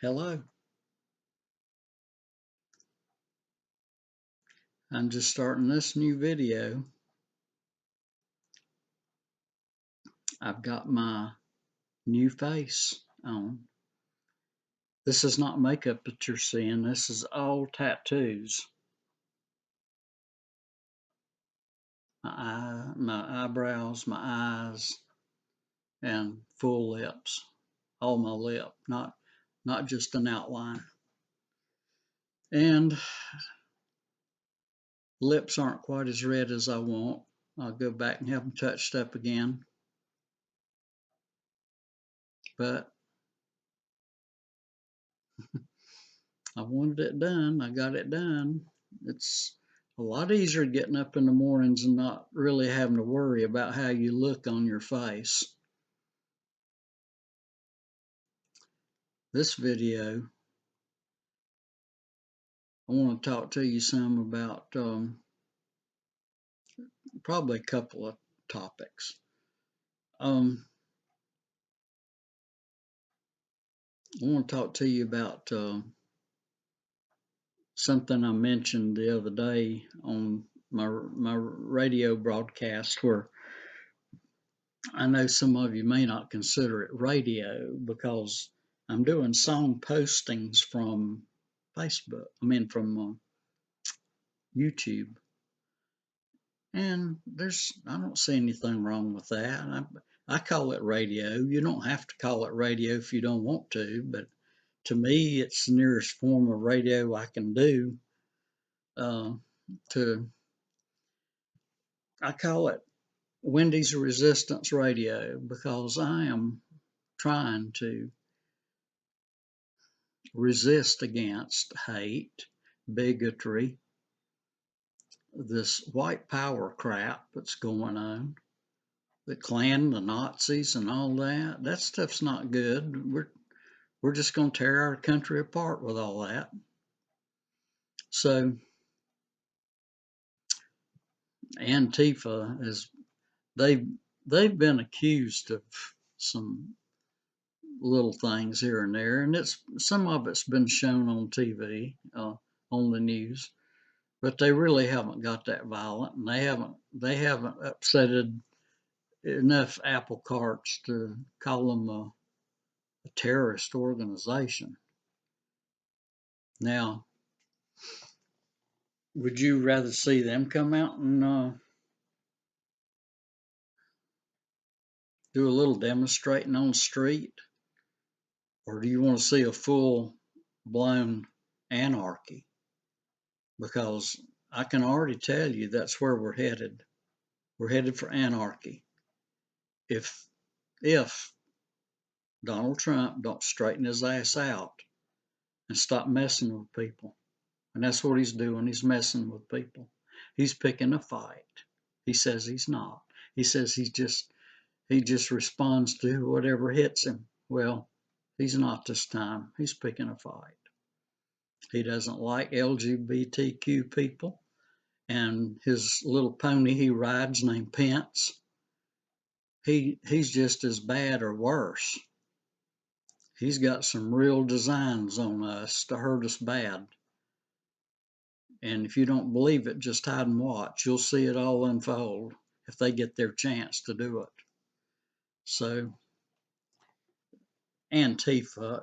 Hello, I'm just starting this new video. I've got my new face on. This is not makeup that you're seeing, this is all tattoos. My eyebrows, my eyes, and full lips. All my lip, not just an outline. And lips aren't quite as red as I want. I'll go back and have them touched up again. But I wanted it done. I got it done. It's a lot easier getting up in the mornings and not really having to worry about how you look on your face. This video, I want to talk to you some about probably a couple of topics. I want to talk to you about something I mentioned the other day on my radio broadcast, where I know some of you may not consider it radio because I'm doing song postings from from YouTube. And I don't see anything wrong with that. I call it radio. You don't have to call it radio if you don't want to, but to me, it's the nearest form of radio I can do. To I call it Wendy's Resistance Radio because I am trying to resist against hate, bigotry, this white power crap that's going on, the Klan, the Nazis, and all that. That stuff's not good. We're just going to tear our country apart with all that. So Antifa is they've been accused of some little things here and there, and some of it's been shown on TV, on the news, but they really haven't got that violent, and they haven't upsetted enough apple carts to call them a terrorist organization. Now, would you rather see them come out and do a little demonstrating on the street, or do you want to see a full blown anarchy? Because I can already tell you that's where we're headed. We're headed for anarchy. If if Donald Trump don't straighten his ass out and stop messing with people. And that's what he's doing. He's messing with people. He's picking a fight. He says he's not. He says he just responds to whatever hits him. Well, he's not this time. He's picking a fight. He doesn't like LGBTQ people, and his little pony he rides named Pence, he's just as bad or worse. He's got some real designs on us to hurt us bad. And if you don't believe it, just hide and watch. You'll see it all unfold if they get their chance to do it. So Antifa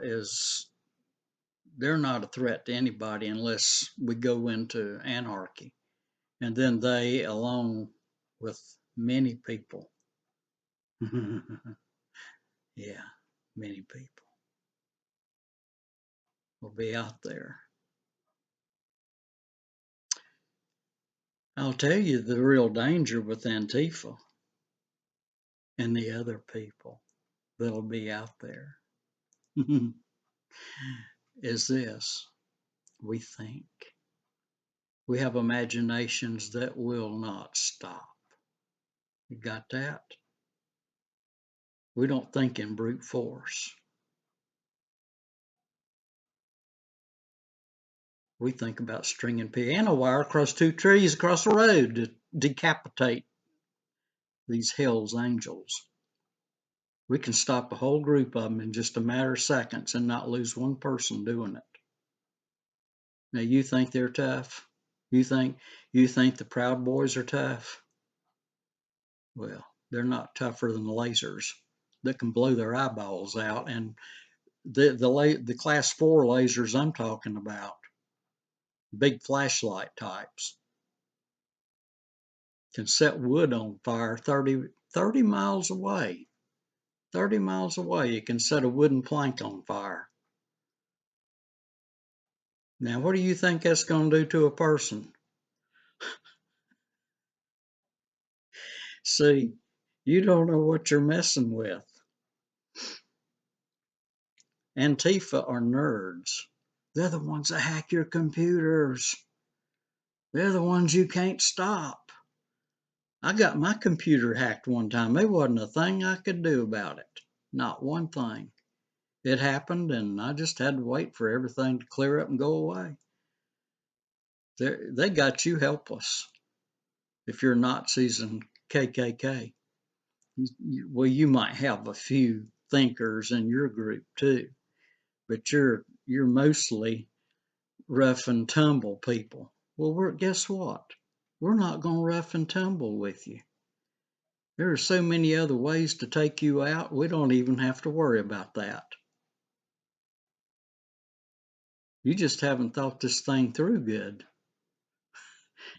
they're not a threat to anybody unless we go into anarchy. And then they, along with many people, yeah, many people will be out there. I'll tell you the real danger with Antifa and the other people that'll be out there is this: we think. We have imaginations that will not stop. You got that? We don't think in brute force. We think about stringing piano wire across two trees across the road to decapitate these hell's angels. We can stop a whole group of them in just a matter of seconds and not lose one person doing it. Now you think they're tough? You think the Proud Boys are tough? Well, they're not tougher than lasers that can blow their eyeballs out. And the class 4 lasers I'm talking about, big flashlight types, can set wood on fire 30 miles away. 30 miles away, it can set a wooden plank on fire. Now, what do you think that's going to do to a person? See, you don't know what you're messing with. Antifa are nerds. They're the ones that hack your computers. They're the ones you can't stop. I got my computer hacked one time. There wasn't a thing I could do about it. Not one thing. It happened, and I just had to wait for everything to clear up and go away. They got you helpless if you're Nazis and KKK. Well, you might have a few thinkers in your group too, but you're mostly rough and tumble people. Well, guess what? We're not going to rough and tumble with you. There are so many other ways to take you out, we don't even have to worry about that. You just haven't thought this thing through good.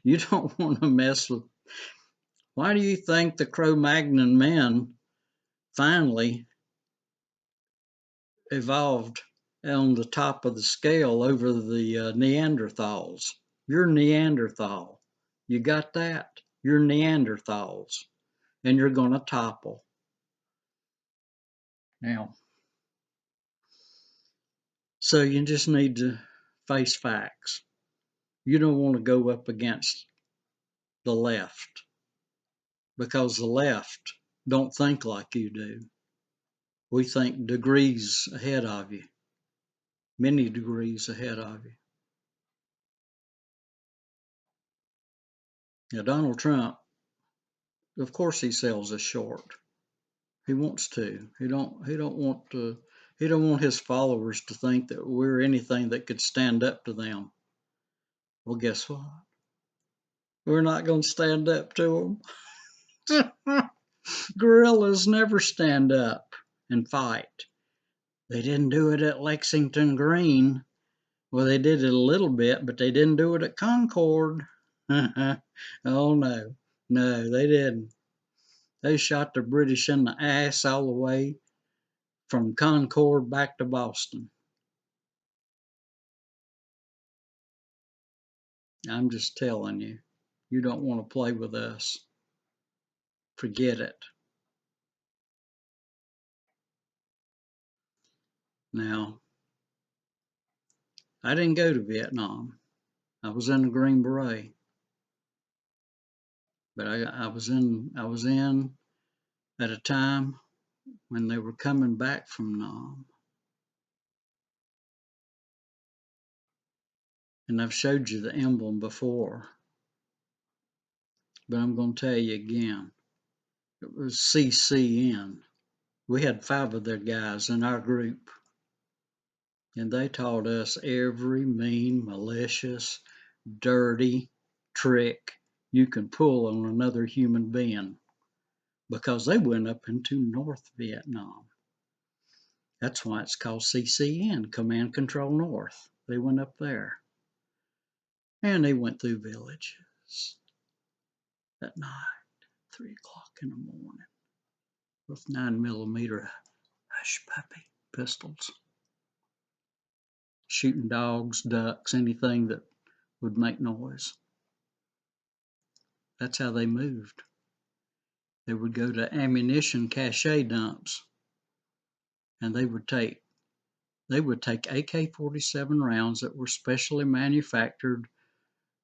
You don't want to mess with. Why do you think the Cro-Magnon men finally evolved on the top of the scale over the Neanderthals? You're Neanderthal. You got that? You're Neanderthals, and you're going to topple. Now, so you just need to face facts. You don't want to go up against the left because the left don't think like you do. We think degrees ahead of you, many degrees ahead of you. Now, Donald Trump, of course, he sells us short. He wants to. He don't want his followers to think that we're anything that could stand up to them. Well, guess what? We're not going to stand up to them. Gorillas never stand up and fight. They didn't do it at Lexington Green. Well, they did it a little bit, but they didn't do it at Concord. Oh, no. No, they didn't. They shot the British in the ass all the way from Concord back to Boston. I'm just telling you, you don't want to play with us. Forget it. Now, I didn't go to Vietnam. I was in the Green Beret. But I was in at a time when they were coming back from Nam. And I've showed you the emblem before, but I'm going to tell you again. It was CCN. We had 5 of their guys in our group, and they taught us every mean, malicious, dirty trick you can pull on another human being because they went up into North Vietnam. That's why it's called CCN, Command Control North. They went up there. And they went through villages at night, 3 o'clock in the morning, with 9mm hush puppy pistols, shooting dogs, ducks, anything that would make noise. That's how they moved. They would go to ammunition cache dumps, and they would take AK-47 rounds that were specially manufactured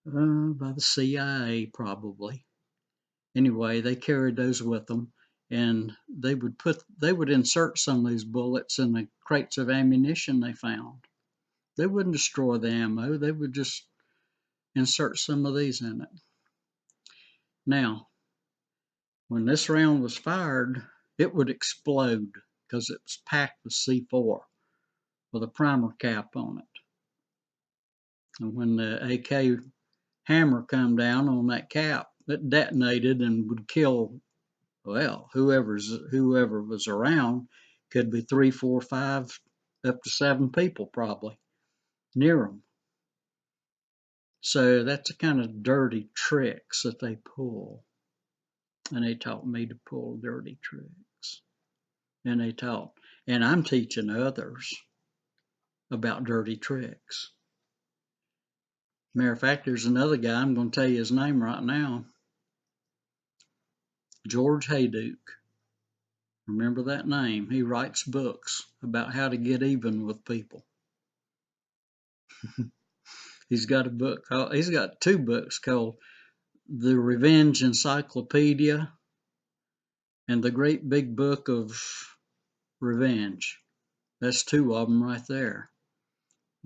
by the CIA, probably. Anyway, they carried those with them, and they would insert some of these bullets in the crates of ammunition they found. They wouldn't destroy the ammo. They would just insert some of these in it. Now, when this round was fired, it would explode because it was packed with C4 with a primer cap on it. And when the AK hammer come down on that cap, it detonated and would kill, well, whoever was around. Could be 3, 4, 5, up to 7 people probably near them. So that's the kind of dirty tricks that they pull. And they taught me to pull dirty tricks. And I'm teaching others about dirty tricks. Matter of fact, there's another guy, I'm going to tell you his name right now, George Hayduke. Remember that name. He writes books about how to get even with people. He's got two books called The Revenge Encyclopedia and The Great Big Book of Revenge. That's 2 of them right there.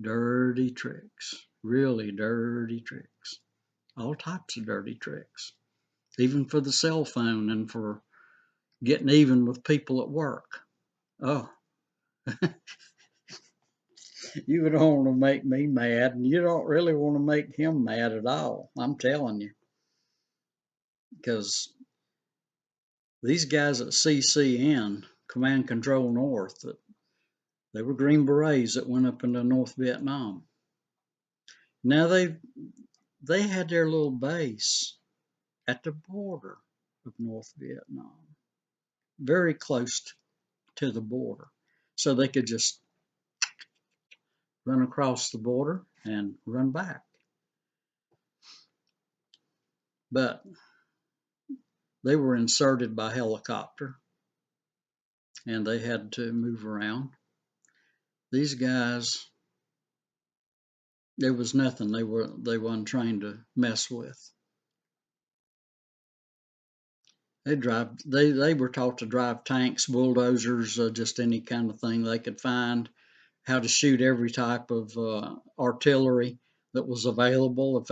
Dirty tricks, really dirty tricks. All types of dirty tricks, even for the cell phone and for getting even with people at work. Oh, you don't want to make me mad, and you don't really want to make him mad at all. I'm telling you, because these guys at CCN, Command Control North, they were Green Berets that went up into North Vietnam. Now they had their little base at the border of North Vietnam, very close to the border. So they could just run across the border and run back. But they were inserted by helicopter and they had to move around. These guys, there was nothing they weren't trained to mess with. They were taught to drive tanks, bulldozers, just any kind of thing they could find, how to shoot every type of artillery that was available. If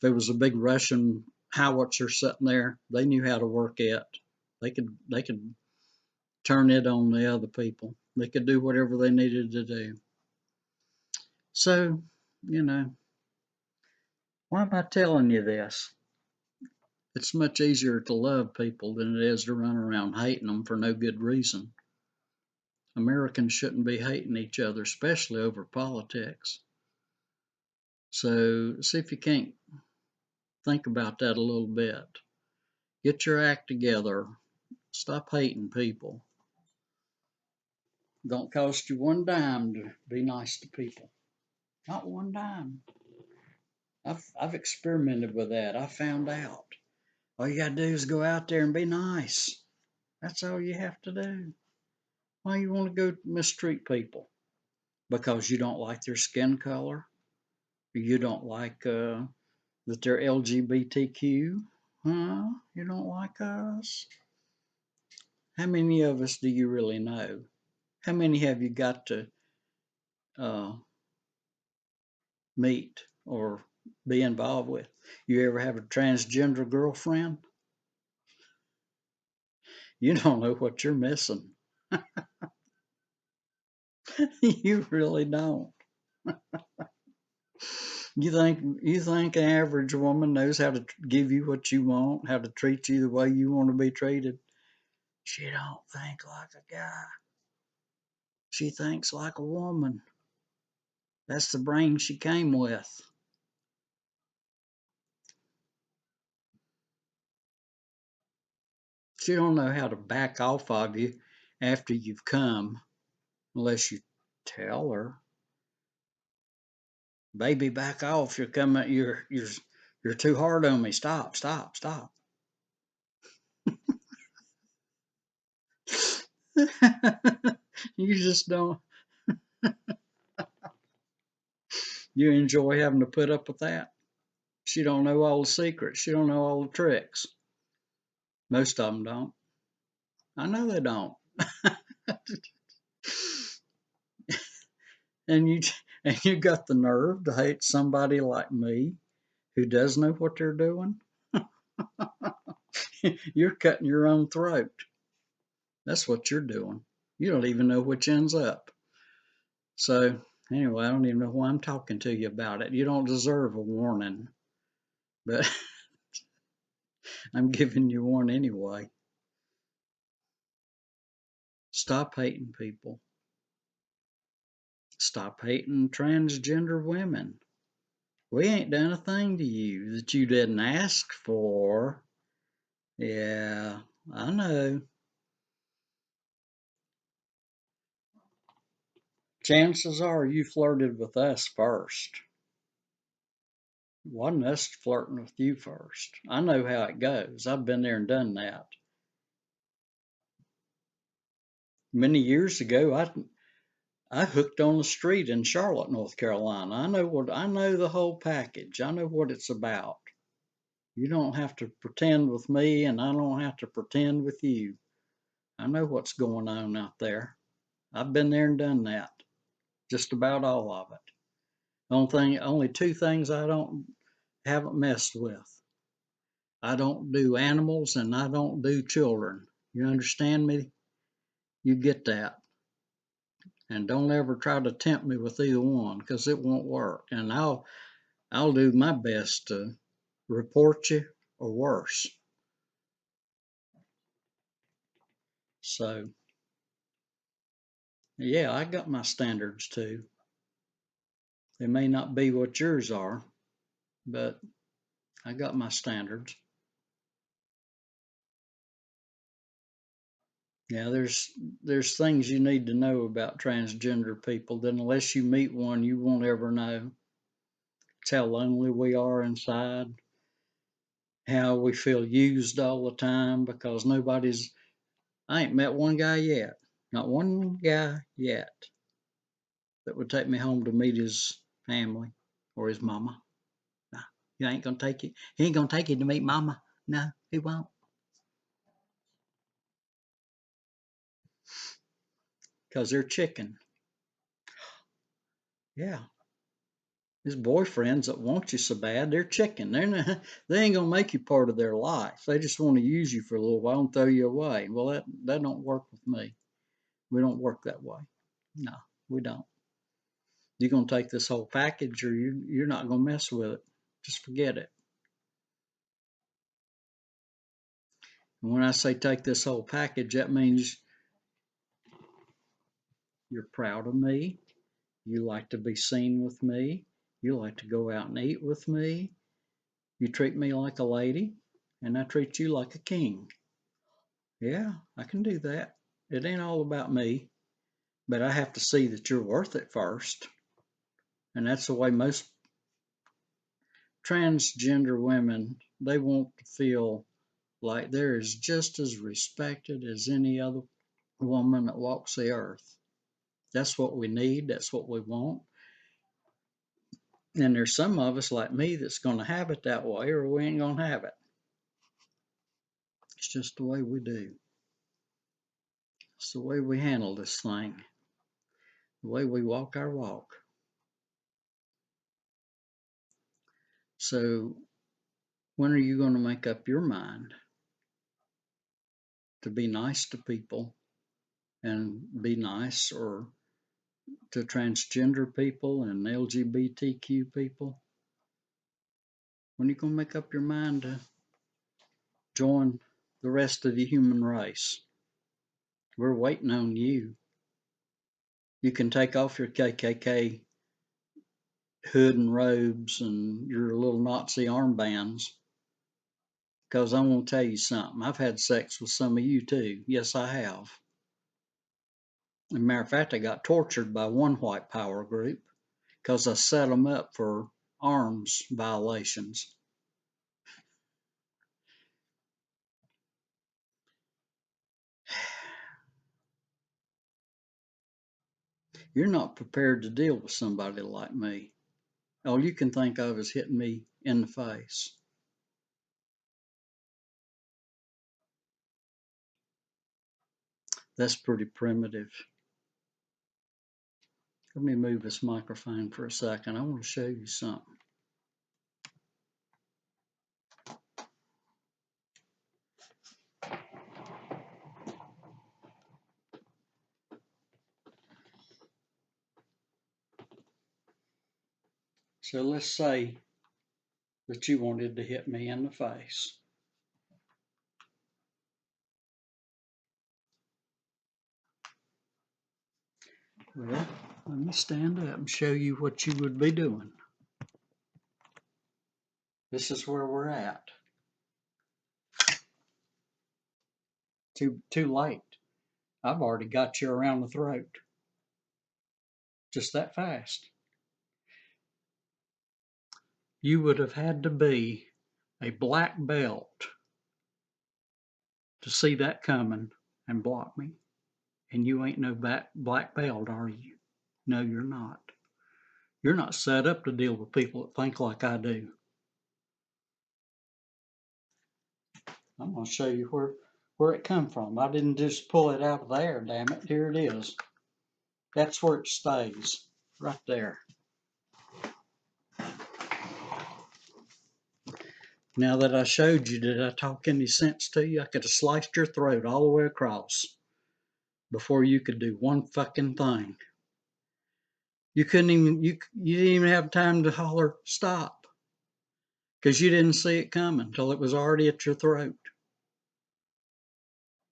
there was a big Russian howitzer sitting there, they knew how to work it. They could turn it on the other people. They could do whatever they needed to do. So, why am I telling you this? It's much easier to love people than it is to run around hating them for no good reason. Americans shouldn't be hating each other, especially over politics. So see if you can't think about that a little bit. Get your act together. Stop hating people. Don't cost you one dime to be nice to people. Not one dime. I've experimented with that. I found out. All you gotta do is go out there and be nice. That's all you have to do. Why you want to go mistreat people? Because you don't like their skin color? Or you don't like that they're LGBTQ? Huh? You don't like us? How many of us do you really know? How many have you got to uh, meet or be involved with? You ever have a transgender girlfriend? You don't know what you're missing. You really don't. You think an average woman knows how to give you what you want, how to treat you the way you want to be treated? She don't think like a guy. She thinks like a woman. That's the brain she came with. She don't know how to back off of you after you've come, unless you tell her, "Baby, back off! You're coming. You're too hard on me. Stop! Stop! Stop!" You just don't. You enjoy having to put up with that. She don't know all the secrets. She don't know all the tricks. Most of them don't. I know they don't. And you got the nerve to hate somebody like me who does know what they're doing. You're cutting your own throat. That's what you're doing. You don't even know which end's up. So anyway, I don't even know why I'm talking to you about it. You don't deserve a warning, but I'm giving you one anyway. Stop hating people. Stop hating transgender women. We ain't done a thing to you that you didn't ask for. Yeah, I know. Chances are you flirted with us first. Wasn't us flirting with you first. I know how it goes. I've been there and done that. Many years ago, I hooked on the street in Charlotte, North Carolina. I know the whole package. I know what it's about. You don't have to pretend with me, and I don't have to pretend with you. I know what's going on out there. I've been there and done that. Just about all of it. Only two things I haven't messed with. I don't do animals and I don't do children. You understand me? You get that. And don't ever try to tempt me with either one because it won't work. And I'll do my best to report you or worse. So yeah, I got my standards too. They may not be what yours are, but I got my standards. Yeah, there's things you need to know about transgender people that unless you meet one, you won't ever know. It's how lonely we are inside, how we feel used all the time because I ain't met one guy yet, not one guy yet that would take me home to meet his family or his mama. No, he ain't gonna take it. He ain't gonna take you to meet mama. No, he won't. Because they're chicken. Yeah. His boyfriends that want you so bad, they're chicken. They ain't gonna make you part of their life. They just want to use you for a little while and throw you away. Well, that don't work with me. We don't work that way. No, we don't. You're gonna take this whole package, or you're not gonna mess with it. Just forget it. And when I say take this whole package, that means you're proud of me. You like to be seen with me. You like to go out and eat with me. You treat me like a lady, and I treat you like a king. Yeah, I can do that. It ain't all about me, but I have to see that you're worth it first. And that's the way most transgender women, they want to feel like they're just as respected as any other woman that walks the earth. That's what we need. That's what we want. And there's some of us like me that's going to have it that way, or we ain't going to have it. It's just the way we do. It's the way we handle this thing, the way we walk our walk. So, when are you going to make up your mind to be nice to people and be nice, or to transgender people and LGBTQ people? When are you going to make up your mind to join the rest of the human race? We're waiting on you. You can take off your KKK hood and robes and your little Nazi armbands, because I'm going to tell you something. I've had sex with some of you too. Yes, I have. As a matter of fact, I got tortured by one white power group because I set them up for arms violations. You're not prepared to deal with somebody like me. All you can think of is hitting me in the face. That's pretty primitive. Let me move this microphone for a second. I want to show you something. So let's say that you wanted to hit me in the face. Well, let me stand up and show you what you would be doing. This is where we're at. Too late. I've already got you around the throat. Just that fast. You would have had to be a black belt to see that coming and block me. And you ain't no black belt, are you? No, you're not. You're not set up to deal with people that think like I do. I'm going to show you where it come from. I didn't just pull it out of the air, damn it. Here it is. That's where it stays, right there. Now that I showed you, did I talk any sense to you? I could have sliced your throat all the way across before you could do one fucking thing. You couldn't even, you didn't even have time to holler, stop, because you didn't see it coming till it was already at your throat.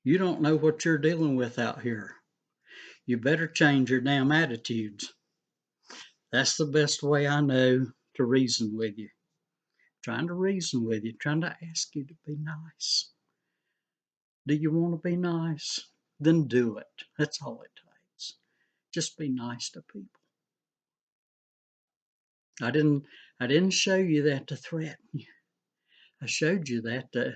You don't know what you're dealing with out here. You better change your damn attitudes. That's the best way I know to reason with you. Trying to reason with you, trying to ask you to be nice. Do you want to be nice? Then do it. That's all it takes. Just be nice to people. I didn't show you that to threaten you. I showed you that to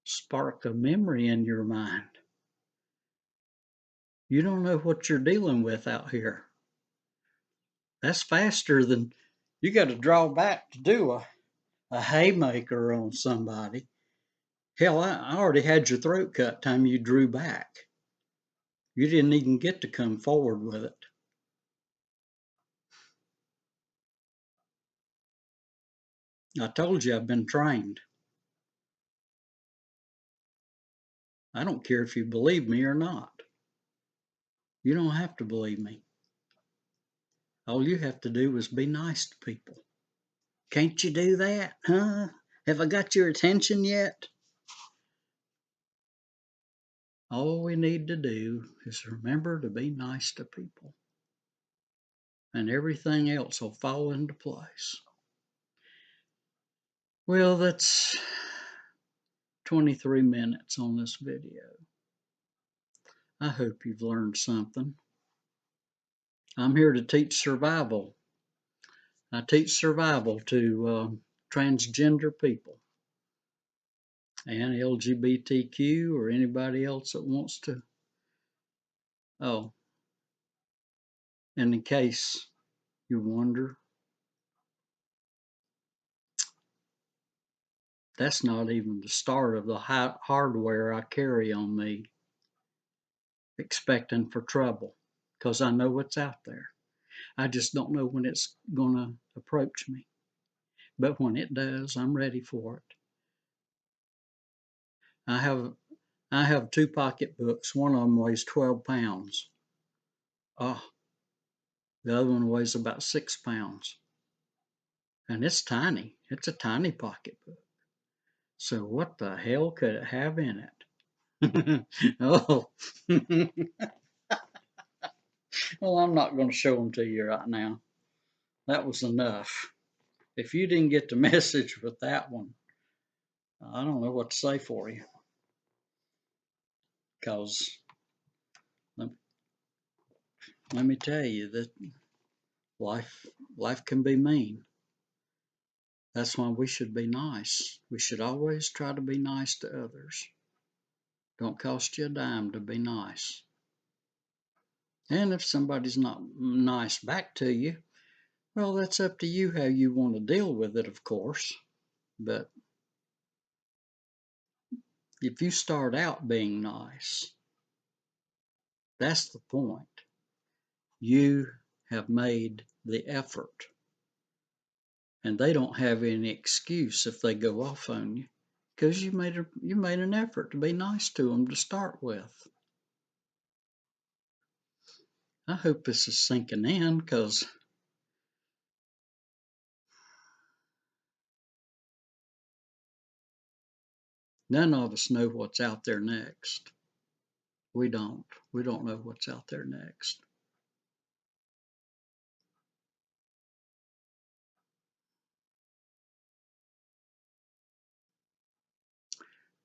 spark a memory in your mind. You don't know what you're dealing with out here. That's faster than you got to draw back to do a haymaker on somebody. Hell, I already had your throat cut time you drew back. You didn't even get to come forward with it. I told you I've been trained. I don't care if you believe me or not. You don't have to believe me. All you have to do is be nice to people. Can't you do that, huh? Have I got your attention yet? All we need to do is remember to be nice to people, and everything else will fall into place. Well, that's 23 minutes on this video. I hope you've learned something. I'm here to teach survival. I teach survival to transgender people and LGBTQ or anybody else that wants to. Oh, and in case you wonder, that's not even the start of the hardware I carry on me, expecting for trouble, because I know what's out there. I just don't know when it's going to approach me. But when it does, I'm ready for it. I have two pocketbooks. One of them weighs 12 pounds. Oh, the other one weighs about 6 pounds. And it's tiny. It's a tiny pocketbook. So what the hell could it have in it? Oh, well, I'm not going to show them to you right now. That was enough. If you didn't get the message with that one, I don't know what to say for you. Because let me tell you that life can be mean. That's why we should be nice. We should always try to be nice to others. Don't cost you a dime to be nice. And if somebody's not nice back to you, well, that's up to you how you want to deal with it, of course. But if you start out being nice, that's the point. You have made the effort. And they don't have any excuse if they go off on you, because you made an effort to be nice to them to start with. I hope this is sinking in, because None of us know what's out there next. We don't. We don't know what's out there next.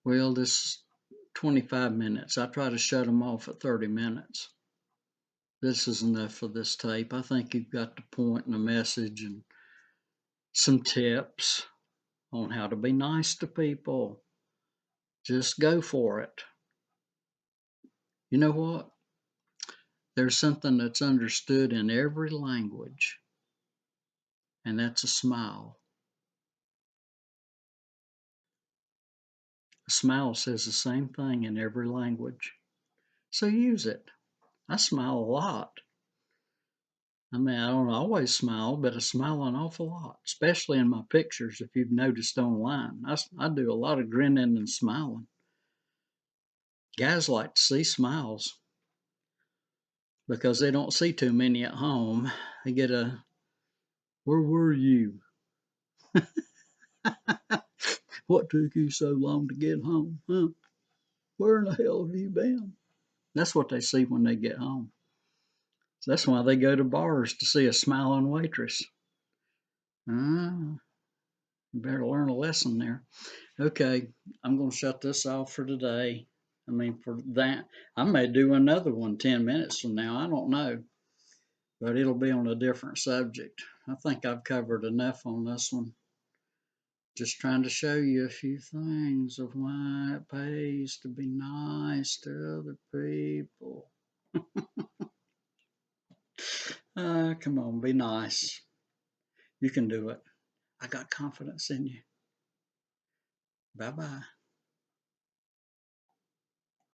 Well, this 25 minutes. I try to shut them off at 30 minutes. This is enough for this tape. I think you've got the point and a message and some tips on how to be nice to people. Just go for it. You know what? There's something that's understood in every language, and that's a smile. A smile says the same thing in every language. So use it. I smile a lot. I mean, I don't always smile, but I smile an awful lot, especially in my pictures, if you've noticed online. I do a lot of grinning and smiling. Guys like to see smiles because they don't see too many at home. They get a, where were you? What took you so long to get home? Huh? Where in the hell have you been? That's what they see when they get home. So that's why they go to bars to see a smiling waitress. Ah, you better learn a lesson there. Okay, I'm going to shut this off for today. I mean, for that, I may do another one 10 minutes from now. I don't know, but it'll be on a different subject. I think I've covered enough on this one. Just trying to show you a few things of why it pays to be nice to other people. Come on, be nice. You can do it. I got confidence in you. Bye bye.